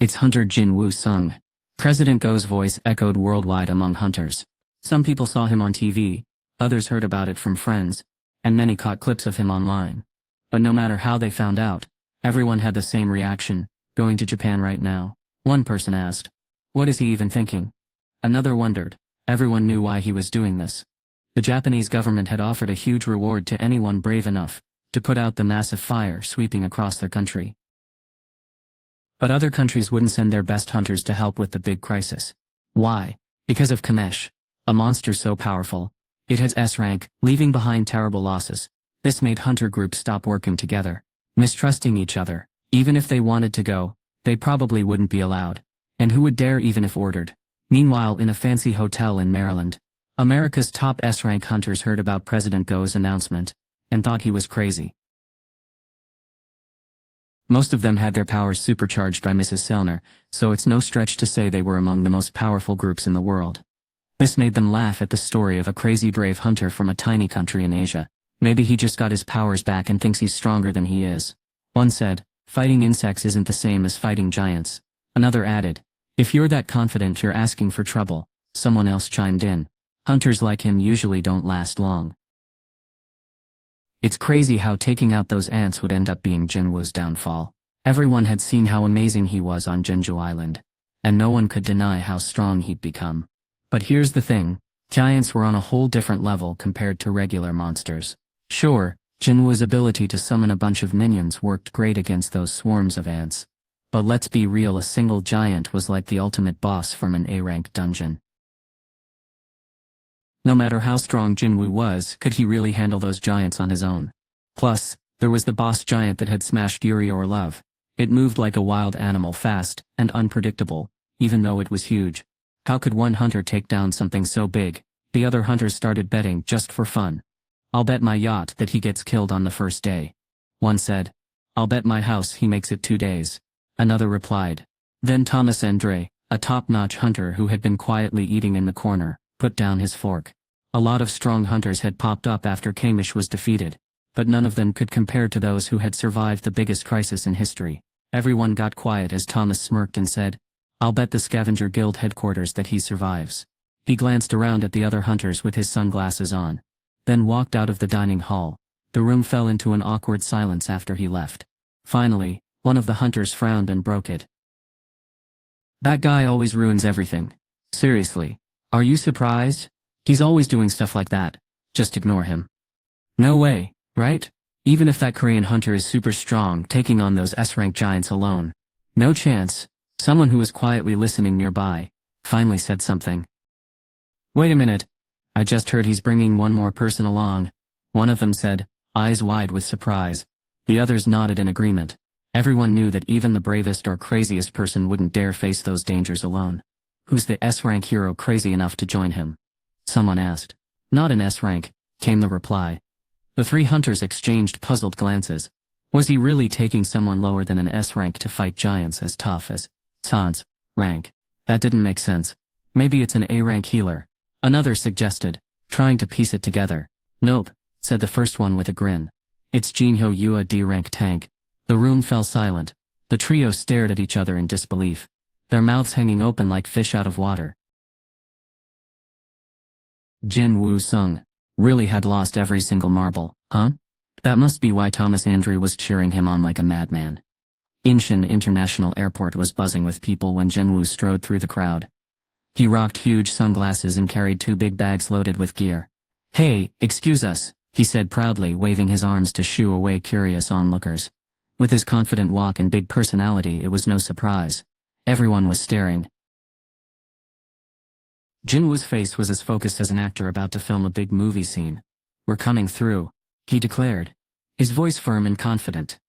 It's Hunter Jin-Woo sung. President Go's voice echoed worldwide among hunters. Some people saw him on TV, others heard about it from friends, and many caught clips of him online. But no matter how they found out, everyone had the same reaction: going to Japan right now. One person asked, "What is he even thinking?" Another wondered. Everyone knew why he was doing this. The Japanese government had offered a huge reward to anyone brave enough to put out the massive fire sweeping across their country. But other countries wouldn't send their best hunters to help with the big crisis. Why? Because of Kamesh, a monster so powerful, it has S rank, leaving behind terrible losses. This made hunter groups stop working together, mistrusting each other. Even if they wanted to go, they probably wouldn't be allowed. And who would dare even if ordered? Meanwhile, in a fancy hotel in Maryland, America's top S-rank hunters heard about President Go's announcement and thought he was crazy. Most of them had their powers supercharged by Mrs. Selner, so it's no stretch to say they were among the most powerful groups in the world. This made them laugh at the story of a crazy brave hunter from a tiny country in Asia. Maybe he just got his powers back and thinks he's stronger than he is. One said, "Fighting insects isn't the same as fighting giants." Another added, "If you're that confident, you're asking for trouble." Someone else chimed in, "Hunters like him usually don't last long." It's crazy how taking out those ants would end up being Jin-Woo's downfall. Everyone had seen how amazing he was on Jeonju Island, and no one could deny how strong he'd become. But here's the thing, giants were on a whole different level compared to regular monsters. Sure, Jin-Woo's ability to summon a bunch of minions worked great against those swarms of ants. But let's be real, a single giant was like the ultimate boss from an A-rank dungeon. No matter how strong Jin-Woo was, could he really handle those giants on his own? Plus, there was the boss giant that had smashed Yuri or Love. It moved like a wild animal, fast and unpredictable, even though it was huge. How could one hunter take down something so big? The other hunters started betting just for fun. "I'll bet my yacht that he gets killed on the first day." One said, "I'll bet my house he makes it 2 days." Another replied. Then Thomas Andre, a top-notch hunter who had been quietly eating in the corner, put down his fork. A lot of strong hunters had popped up after Kamesh was defeated, but none of them could compare to those who had survived the biggest crisis in history. Everyone got quiet as Thomas smirked and said, "I'll bet the Scavenger Guild headquarters that he survives." He glanced around at the other hunters with his sunglasses on, then walked out of the dining hall. The room fell into an awkward silence after he left. Finally, one of the hunters frowned and broke it. "That guy always ruins everything. Seriously, are you surprised? He's always doing stuff like that. Just ignore him." "No way, right? Even if that Korean hunter is super strong, taking on those S-rank giants alone. No chance." Someone who was quietly listening nearby finally said something. "Wait a minute. I just heard he's bringing one more person along," one of them said, eyes wide with surprise. The others nodded in agreement. Everyone knew that even the bravest or craziest person wouldn't dare face those dangers alone. "Who's the S-rank hero crazy enough to join him?" someone asked. "Not an S-rank," came the reply. The three hunters exchanged puzzled glances. Was he really taking someone lower than an S-rank to fight giants as tough as San's rank? That didn't make sense. "Maybe it's an A-rank healer," another suggested, trying to piece it together. "Nope," said the first one with a grin. "It's Jinho Yu, a D-rank tank." The room fell silent. The trio stared at each other in disbelief, their mouths hanging open like fish out of water. Jin-Woo sung. Really had lost every single marble, huh? That must be why Thomas Andre was cheering him on like a madman. Incheon International Airport was buzzing with people when Jin-Woo strode through the crowd. He rocked huge sunglasses and carried 2 big bags loaded with gear. "Hey, excuse us," he said proudly, waving his arms to shoo away curious onlookers. With his confident walk and big personality, it was no surprise. Everyone was staring. Jin-Woo's face was as focused as an actor about to film a big movie scene. "We're coming through," he declared, his voice firm and confident.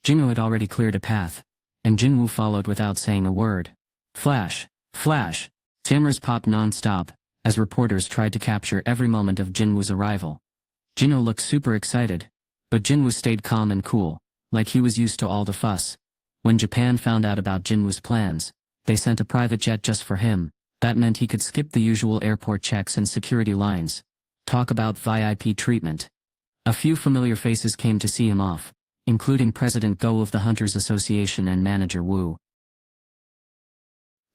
Jin-Woo had already cleared a path, and Jin-Woo followed without saying a word. Flash, flash, cameras popped non-stop, as reporters tried to capture every moment of Jin-Woo's arrival. Jin-Woo looked super excited, but Jin-Woo stayed calm and cool, like he was used to all the fuss. When Japan found out about Jin-Woo's plans, they sent a private jet just for him. That meant he could skip the usual airport checks and security lines. Talk about VIP treatment. A few familiar faces came to see him off, including President Go of the Hunters Association and manager Woo.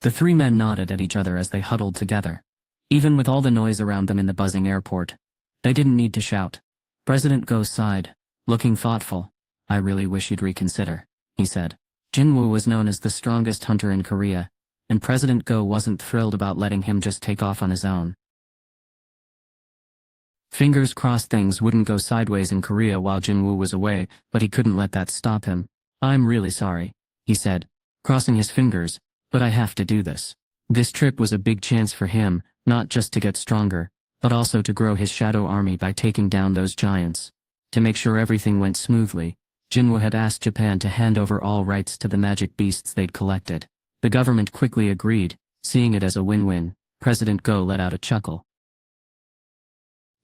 The three men nodded at each other as they huddled together. Even with all the noise around them in the buzzing airport, they didn't need to shout. President Go sighed, looking thoughtful. I really wish you'd reconsider, he said. Jin-Woo was known as the strongest hunter in Korea, and President Go wasn't thrilled about letting him just take off on his own. Fingers crossed things wouldn't go sideways in Korea while Jin-Woo was away, but he couldn't let that stop him. I'm really sorry, he said, crossing his fingers, but I have to do this. This trip was a big chance for him, not just to get stronger, but also to grow his shadow army by taking down those giants. To make sure everything went smoothly, Jin-Woo had asked Japan to hand over all rights to the magic beasts they'd collected. The government quickly agreed, seeing it as a win-win. President Go let out a chuckle.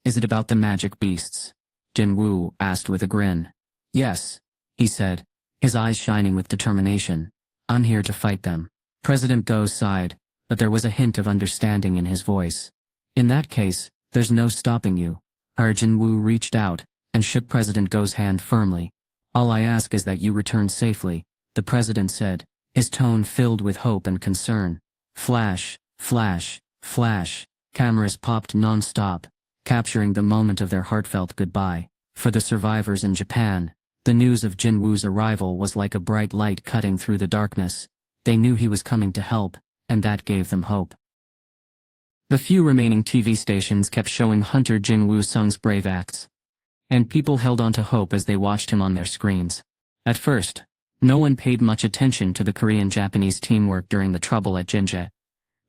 Is it about the magic beasts? Jin-Woo asked with a grin. Yes, he said, his eyes shining with determination. I'm here to fight them. President Go sighed, but there was a hint of understanding in his voice. In that case, there's no stopping you. Jin-Woo reached out and shook President Go's hand firmly. All I ask is that you return safely, the president said, his tone filled with hope and concern. Flash, flash, flash. Cameras popped non-stop, capturing the moment of their heartfelt goodbye. For the survivors in Japan, the news of Jin-Woo's arrival was like a bright light cutting through the darkness. They knew he was coming to help, and that gave them hope. The few remaining TV stations kept showing Hunter Jin-Woo Sung's brave acts, and people held on to hope as they watched him on their screens. At first, no one paid much attention to the Korean-Japanese teamwork during the trouble at Jinjae.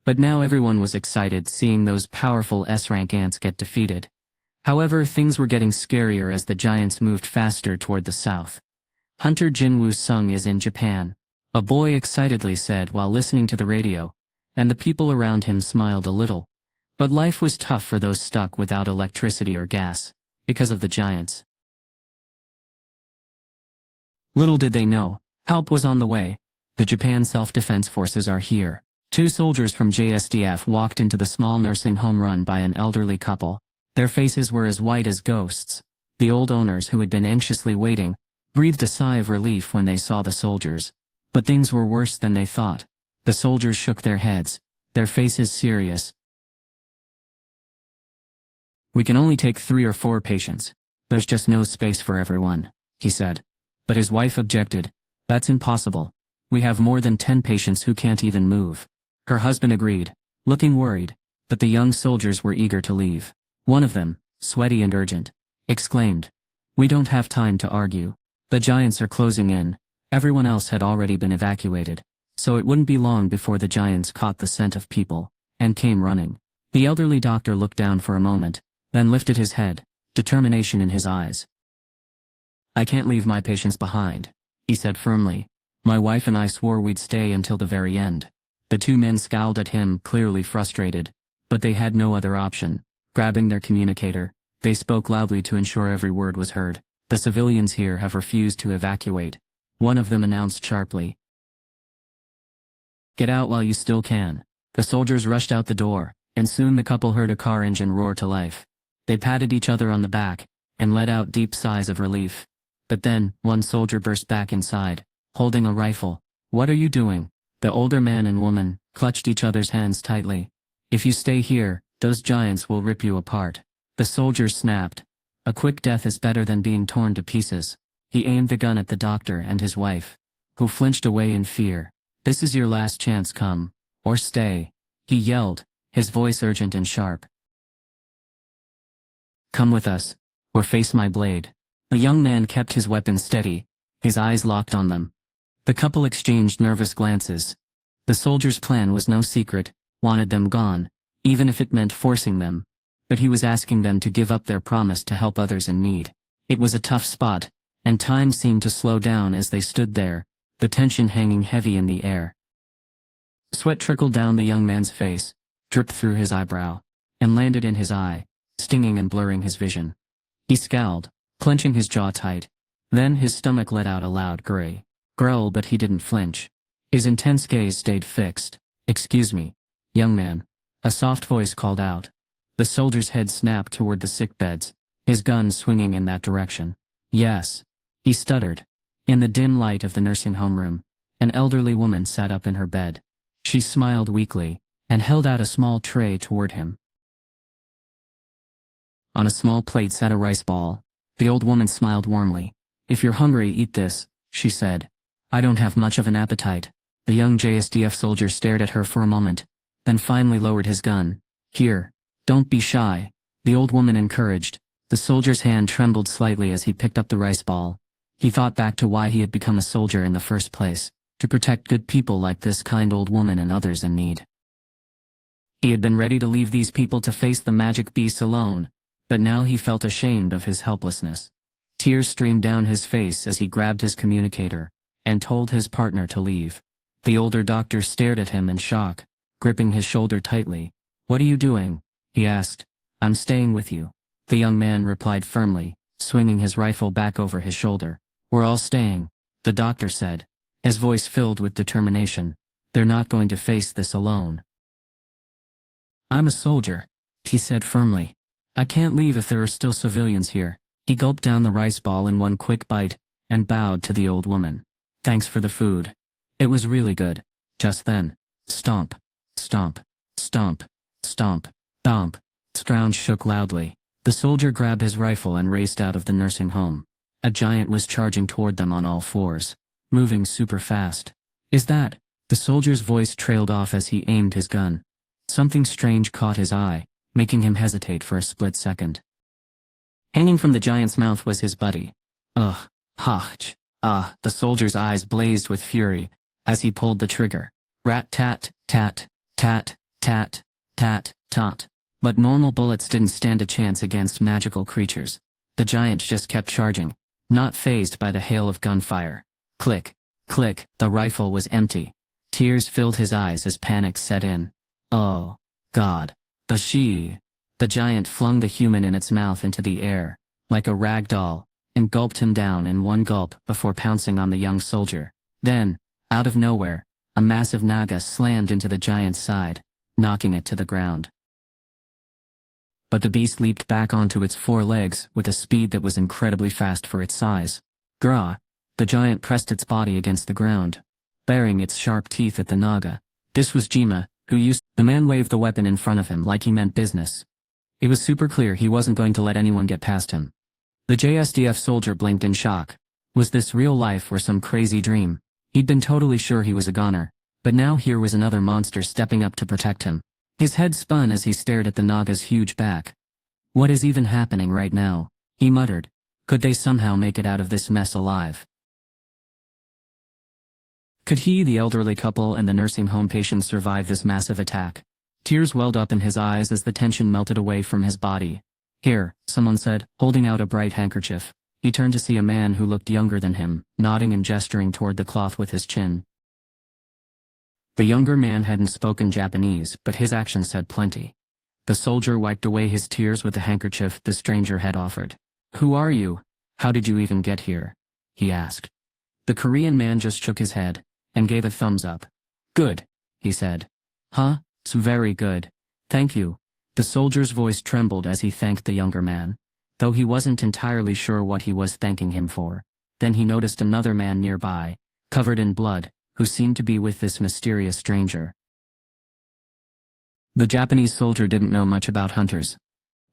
But now everyone was excited seeing those powerful S-rank ants get defeated. However, things were getting scarier as the giants moved faster toward the south. Hunter Jin-Woo Sung is in Japan, a boy excitedly said while listening to the radio, and the people around him smiled a little. But life was tough for those stuck without electricity or gas, because of the giants. Little did they know, help was on the way. The Japan Self-Defense Forces are here. 2 soldiers from JSDF walked into the small nursing home run by an elderly couple. Their faces were as white as ghosts. The old owners, who had been anxiously waiting, breathed a sigh of relief when they saw the soldiers. But things were worse than they thought. The soldiers shook their heads, their faces serious. We can only take 3 or 4 patients. There's just no space for everyone, he said. But his wife objected. That's impossible. We have more than 10 patients who can't even move. Her husband agreed, looking worried, but the young soldiers were eager to leave. One of them, sweaty and urgent, exclaimed, "We don't have time to argue. The giants are closing in." Everyone else had already been evacuated, so it wouldn't be long before the giants caught the scent of people, and came running. The elderly doctor looked down for a moment, then lifted his head, determination in his eyes. "I can't leave my patients behind," he said firmly. "My wife and I swore we'd stay until the very end." The 2 men scowled at him, clearly frustrated, but they had no other option. Grabbing their communicator, they spoke loudly to ensure every word was heard. "The civilians here have refused to evacuate," one of them announced sharply. "Get out while you still can." The soldiers rushed out the door, and soon the couple heard a car engine roar to life. They patted each other on the back, and let out deep sighs of relief. But then, one soldier burst back inside, holding a rifle. "What are you doing?" The older man and woman clutched each other's hands tightly. "If you stay here, those giants will rip you apart." The soldier snapped. "A quick death is better than being torn to pieces." He aimed the gun at the doctor and his wife, who flinched away in fear. "This is your last chance, come, or stay," he yelled, his voice urgent and sharp. "Come with us, or face my blade." The young man kept his weapon steady, his eyes locked on them. The couple exchanged nervous glances. The soldier's plan was no secret, wanted them gone, even if it meant forcing them. But he was asking them to give up their promise to help others in need. It was a tough spot, and time seemed to slow down as they stood there, the tension hanging heavy in the air. Sweat trickled down the young man's face, dripped through his eyebrow, and landed in his eye, stinging and blurring his vision. He scowled, clenching his jaw tight. Then his stomach let out a loud growl, but he didn't flinch. His intense gaze stayed fixed. "Excuse me, young man," a soft voice called out. The soldier's head snapped toward the sick beds, his gun swinging in that direction. "Yes," he stuttered. In the dim light of the nursing home room, an elderly woman sat up in her bed. She smiled weakly, and held out a small tray toward him. On a small plate sat a rice ball. The old woman smiled warmly. "If you're hungry, eat this," she said. "I don't have much of an appetite." The young JSDF soldier stared at her for a moment, then finally lowered his gun. "Here, don't be shy," the old woman encouraged. The soldier's hand trembled slightly as he picked up the rice ball. He thought back to why he had become a soldier in the first place, to protect good people like this kind old woman and others in need. He had been ready to leave these people to face the magic beasts alone, but now he felt ashamed of his helplessness. Tears streamed down his face as he grabbed his communicator and told his partner to leave. The older doctor stared at him in shock, gripping his shoulder tightly. "What are you doing?" he asked. "I'm staying with you," the young man replied firmly, swinging his rifle back over his shoulder. "We're all staying," the doctor said, his voice filled with determination. "They're not going to face this alone." "I'm a soldier," he said firmly. "I can't leave if there are still civilians here." He gulped down the rice ball in one quick bite, and bowed to the old woman. "Thanks for the food. It was really good." Just then, stomp, stomp, stomp, stomp, stomp. The ground shook loudly. The soldier grabbed his rifle and raced out of the nursing home. A giant was charging toward them on all fours, moving super fast. "Is that?" The soldier's voice trailed off as he aimed his gun. Something strange caught his eye, making him hesitate for a split second. Hanging from the giant's mouth was his buddy. "Ugh, hach, ah," the soldier's eyes blazed with fury as he pulled the trigger. Rat-tat, tat, tat, tat, tat, tot. But normal bullets didn't stand a chance against magical creatures. The giant just kept charging, not fazed by the hail of gunfire. Click, click, the rifle was empty. Tears filled his eyes as panic set in. "Oh, God. The giant flung the human in its mouth into the air, like a rag doll, and gulped him down in one gulp before pouncing on the young soldier. Then, out of nowhere, a massive naga slammed into the giant's side, knocking it to the ground. But the beast leaped back onto its four legs with a speed that was incredibly fast for its size. Grah! The giant pressed its body against the ground, baring its sharp teeth at the naga. This was Jima, who used— The man waved the weapon in front of him like he meant business. It was super clear he wasn't going to let anyone get past him. The JSDF soldier blinked in shock. Was this real life or some crazy dream? He'd been totally sure he was a goner, but now here was another monster stepping up to protect him. His head spun as he stared at the Naga's huge back. "What is even happening right now?" he muttered. Could they somehow make it out of this mess alive? Could he, the elderly couple, and the nursing home patient survive this massive attack? Tears welled up in his eyes as the tension melted away from his body. "Here," someone said, holding out a bright handkerchief. He turned to see a man who looked younger than him, nodding and gesturing toward the cloth with his chin. The younger man hadn't spoken Japanese, but his actions said plenty. The soldier wiped away his tears with the handkerchief the stranger had offered. "Who are you? How did you even get here?" he asked. The Korean man just shook his head and gave a thumbs up. "Good," he said. "Huh? It's very good. Thank you." The soldier's voice trembled as he thanked the younger man, though he wasn't entirely sure what he was thanking him for. Then he noticed another man nearby, covered in blood, who seemed to be with this mysterious stranger. The Japanese soldier didn't know much about hunters.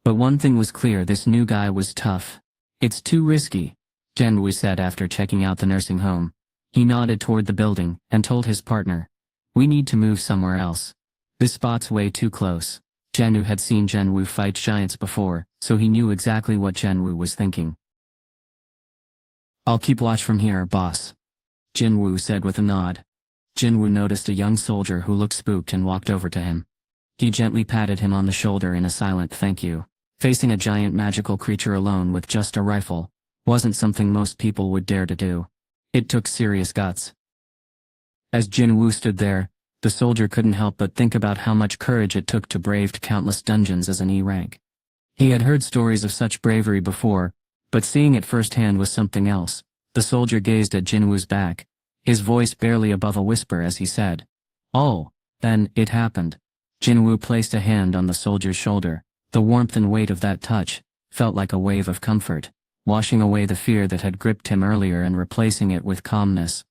But one thing was clear: this new guy was tough. "It's too risky," Jin-Woo said after checking out the nursing home. He nodded toward the building and told his partner, "We need to move somewhere else. This spot's way too close." Jin-Woo had seen Jin-Woo fight giants before, so he knew exactly what Jin-Woo was thinking. "I'll keep watch from here, boss," Jin-Woo said with a nod. Jin-Woo noticed a young soldier who looked spooked and walked over to him. He gently patted him on the shoulder in a silent thank you. Facing a giant magical creature alone with just a rifle wasn't something most people would dare to do. It took serious guts. As Jin-Woo stood there, the soldier couldn't help but think about how much courage it took to brave countless dungeons as an E rank. He had heard stories of such bravery before, but seeing it firsthand was something else. The soldier gazed at Jin-Woo's back, his voice barely above a whisper as he said, "Oh, then, it happened." Jin-Woo placed a hand on the soldier's shoulder. The warmth and weight of that touch felt like a wave of comfort, washing away the fear that had gripped him earlier and replacing it with calmness.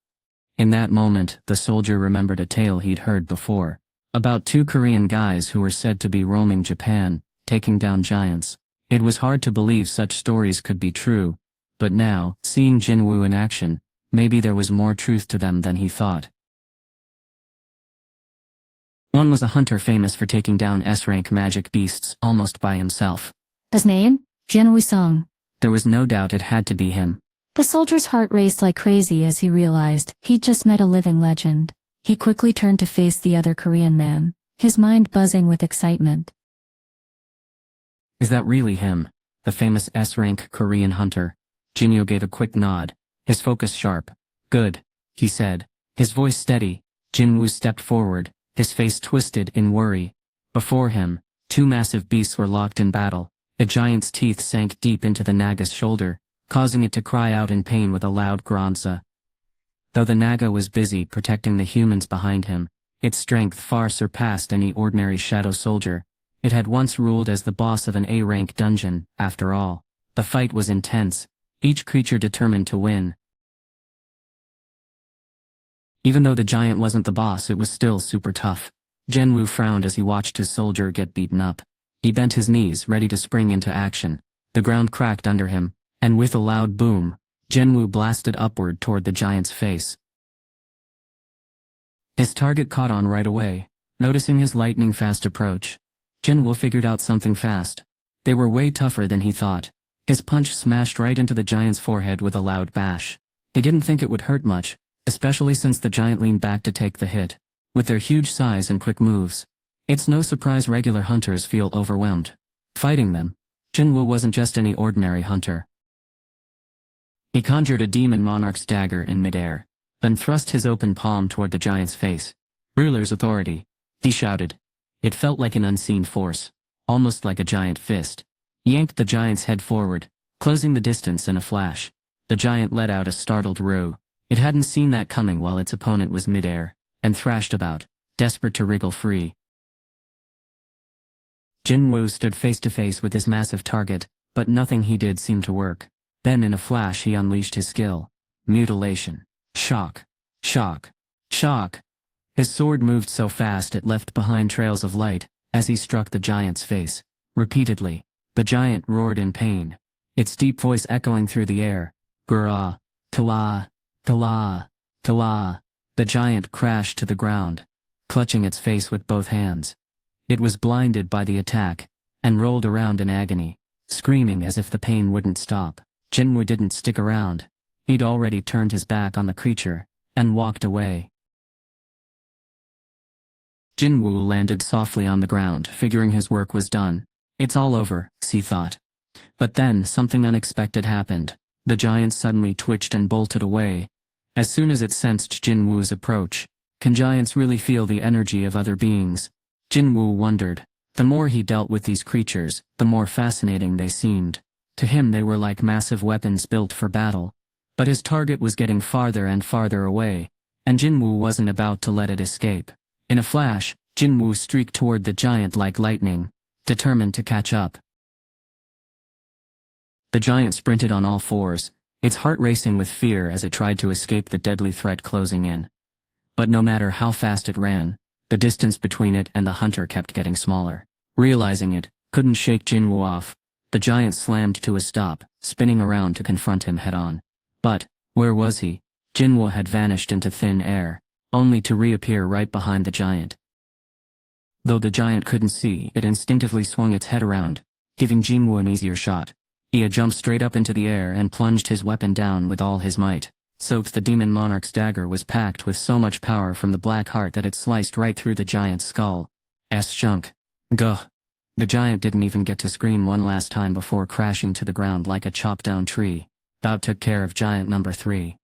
In that moment, the soldier remembered a tale he'd heard before, about two Korean guys who were said to be roaming Japan, taking down giants. It was hard to believe such stories could be true, but now, seeing Jin-Woo in action, maybe there was more truth to them than he thought. One was a hunter famous for taking down S-rank magic beasts almost by himself. His name? Jin-Woo-sung. There was no doubt it had to be him. The soldier's heart raced like crazy as he realized he'd just met a living legend. He quickly turned to face the other Korean man, his mind buzzing with excitement. Is that really him, the famous S-rank Korean hunter? Jin-Woo gave a quick nod, his focus sharp. Good, he said, his voice steady. Jin-Woo stepped forward, his face twisted in worry. Before him, two massive beasts were locked in battle. A giant's teeth sank deep into the Naga's shoulder, causing it to cry out in pain with a loud gronza. Though the Naga was busy protecting the humans behind him, its strength far surpassed any ordinary shadow soldier. It had once ruled as the boss of an A-rank dungeon, after all. The fight was intense, each creature determined to win. Even though the giant wasn't the boss, it was still super tough. Jin-Woo frowned as he watched his soldier get beaten up. He bent his knees, ready to spring into action. The ground cracked under him, and with a loud boom, Jin-Woo blasted upward toward the giant's face. His target caught on right away, noticing his lightning-fast approach. Jin-Woo figured out something fast. They were way tougher than he thought. His punch smashed right into the giant's forehead with a loud bash. He didn't think it would hurt much, especially since the giant leaned back to take the hit. With their huge size and quick moves, it's no surprise regular hunters feel overwhelmed. Fighting them, Jin-Woo wasn't just any ordinary hunter. He conjured a demon monarch's dagger in midair, then thrust his open palm toward the giant's face. Ruler's authority, he shouted. It felt like an unseen force, almost like a giant fist. Yanked the giant's head forward, closing the distance in a flash. The giant let out a startled roar. It hadn't seen that coming while its opponent was midair, and thrashed about, desperate to wriggle free. Jin-Woo stood face to face with his massive target, but nothing he did seemed to work. Then in a flash he unleashed his skill. Mutilation. Shock. Shock. Shock. His sword moved so fast it left behind trails of light, as he struck the giant's face. Repeatedly, the giant roared in pain, its deep voice echoing through the air. Gra, Tala, Tala, Tala. The giant crashed to the ground, clutching its face with both hands. It was blinded by the attack, and rolled around in agony, screaming as if the pain wouldn't stop. Jin-Woo didn't stick around. He'd already turned his back on the creature, and walked away. Jin-Woo landed softly on the ground, figuring his work was done. It's all over, he thought. But then something unexpected happened. The giant suddenly twitched and bolted away. As soon as it sensed Jin-Woo's approach, can giants really feel the energy of other beings? Jin-Woo wondered. The more he dealt with these creatures, the more fascinating they seemed. To him they were like massive weapons built for battle. But his target was getting farther and farther away, and Jin-Woo wasn't about to let it escape. In a flash, Jin-Woo streaked toward the giant like lightning, determined to catch up. The giant sprinted on all fours, its heart racing with fear as it tried to escape the deadly threat closing in. But no matter how fast it ran, the distance between it and the hunter kept getting smaller. Realizing it couldn't shake Jin-Woo off, the giant slammed to a stop, spinning around to confront him head-on. But, where was he? Jin-Woo had vanished into thin air, only to reappear right behind the giant. Though the giant couldn't see, it instinctively swung its head around, giving Jin-Woo an easier shot. He had jumped straight up into the air and plunged his weapon down with all his might. The demon monarch's dagger was packed with so much power from the black heart that it sliced right through the giant's skull. Chunk. Guh. The giant didn't even get to scream one last time before crashing to the ground like a chopped-down tree. That took care of giant number 3.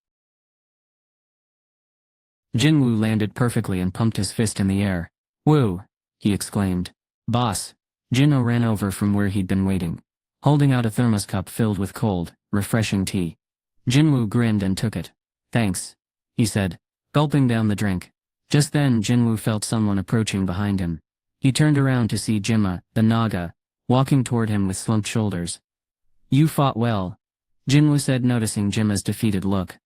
Jin-Woo landed perfectly and pumped his fist in the air. Woo! He exclaimed. Boss! Jin-Woo ran over from where he'd been waiting, holding out a thermos cup filled with cold, refreshing tea. Jin-Woo grinned and took it. Thanks, he said, gulping down the drink. Just then Jin-Woo felt someone approaching behind him. He turned around to see Jimma, the Naga, walking toward him with slumped shoulders. You fought well, Jin-Woo said, noticing Jimma's defeated look.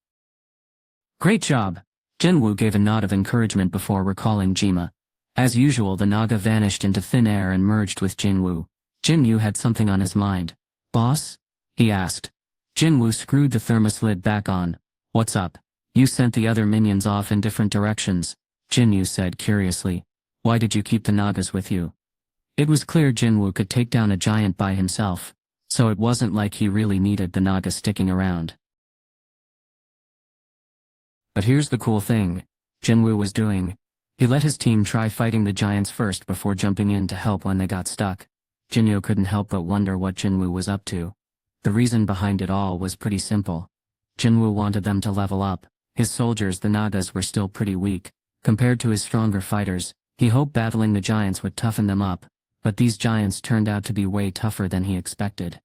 Great job, Jin-Woo gave a nod of encouragement before recalling Jima. As usual, the Naga vanished into thin air and merged with Jin-Woo. Jin-Woo had something on his mind. "Boss?" he asked. Jin-Woo screwed the thermos lid back on. "What's up? You sent the other minions off in different directions," Jin-Woo said curiously. "Why did you keep the Nagas with you?" It was clear Jin-Woo could take down a giant by himself, so it wasn't like he really needed the Naga sticking around. But here's the cool thing Jin-Woo was doing. He let his team try fighting the giants first before jumping in to help when they got stuck. Jin-Woo couldn't help but wonder what Jin-Woo was up to. The reason behind it all was pretty simple. Jin-Woo wanted them to level up. His soldiers, the Nagas, were still pretty weak. Compared to his stronger fighters, he hoped battling the giants would toughen them up, but these giants turned out to be way tougher than he expected.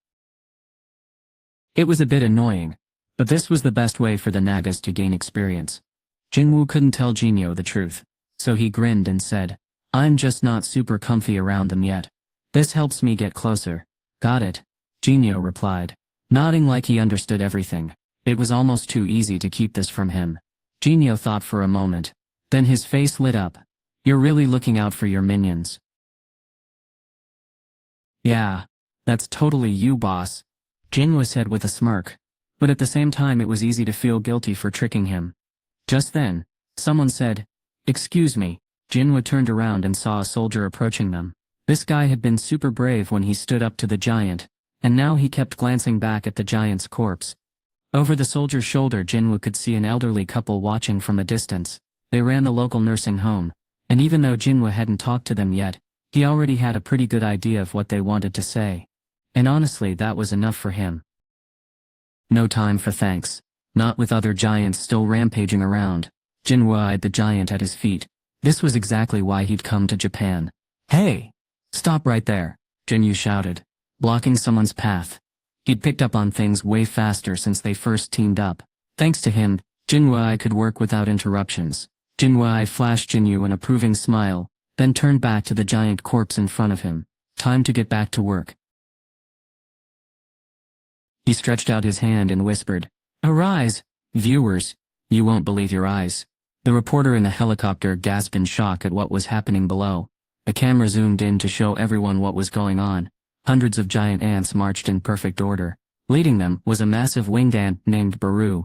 It was a bit annoying, but this was the best way for the Nagas to gain experience. Jin-Woo couldn't tell Jin-Woo the truth, so he grinned and said, "I'm just not super comfy around them yet. This helps me get closer." "Got it," Jin-Woo replied, nodding like he understood everything. It was almost too easy to keep this from him. Jin-Woo thought for a moment. Then his face lit up. "You're really looking out for your minions." "Yeah, that's totally you, boss," Jin-Woo said with a smirk. But at the same time it was easy to feel guilty for tricking him. Just then, someone said, "Excuse me." Jin-Woo turned around and saw a soldier approaching them. This guy had been super brave when he stood up to the giant, and now he kept glancing back at the giant's corpse. Over the soldier's shoulder Jin-Woo could see an elderly couple watching from a distance. They ran the local nursing home, and even though Jin-Woo hadn't talked to them yet, he already had a pretty good idea of what they wanted to say. And honestly, that was enough for him. No time for thanks. Not with other giants still rampaging around. Jin-Woo eyed the giant at his feet. This was exactly why he'd come to Japan. "Hey! Stop right there," Jin-Woo shouted, blocking someone's path. He'd picked up on things way faster since they first teamed up. Thanks to him, Jin-Woo could work without interruptions. Jin-Woo flashed Jin-Woo an approving smile, then turned back to the giant corpse in front of him. Time to get back to work. He stretched out his hand and whispered, "Arise, viewers, you won't believe your eyes." The reporter in the helicopter gasped in shock at what was happening below. The camera zoomed in to show everyone what was going on. Hundreds of giant ants marched in perfect order. Leading them was a massive winged ant named Baru.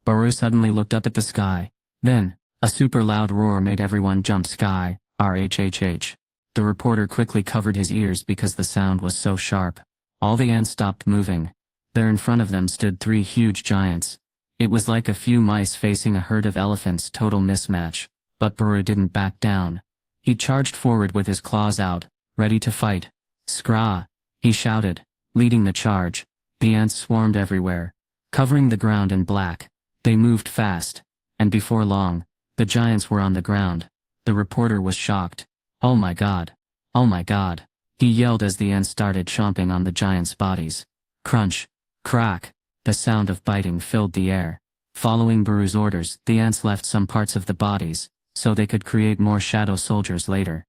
Baru suddenly looked up at the sky. Then, a super loud roar made everyone jump sky, RHHH. The reporter quickly covered his ears because the sound was so sharp. All the ants stopped moving. There in front of them stood 3 huge giants. It was like a few mice facing a herd of elephants, total mismatch. But Baru didn't back down. He charged forward with his claws out, ready to fight. "Scraw!" he shouted, leading the charge. The ants swarmed everywhere, covering the ground in black. They moved fast, and before long, the giants were on the ground. The reporter was shocked. "Oh my god! Oh my god!" he yelled as the ants started chomping on the giants' bodies. Crunch! Crack! The sound of biting filled the air. Following Baru's orders, the ants left some parts of the bodies, so they could create more shadow soldiers later.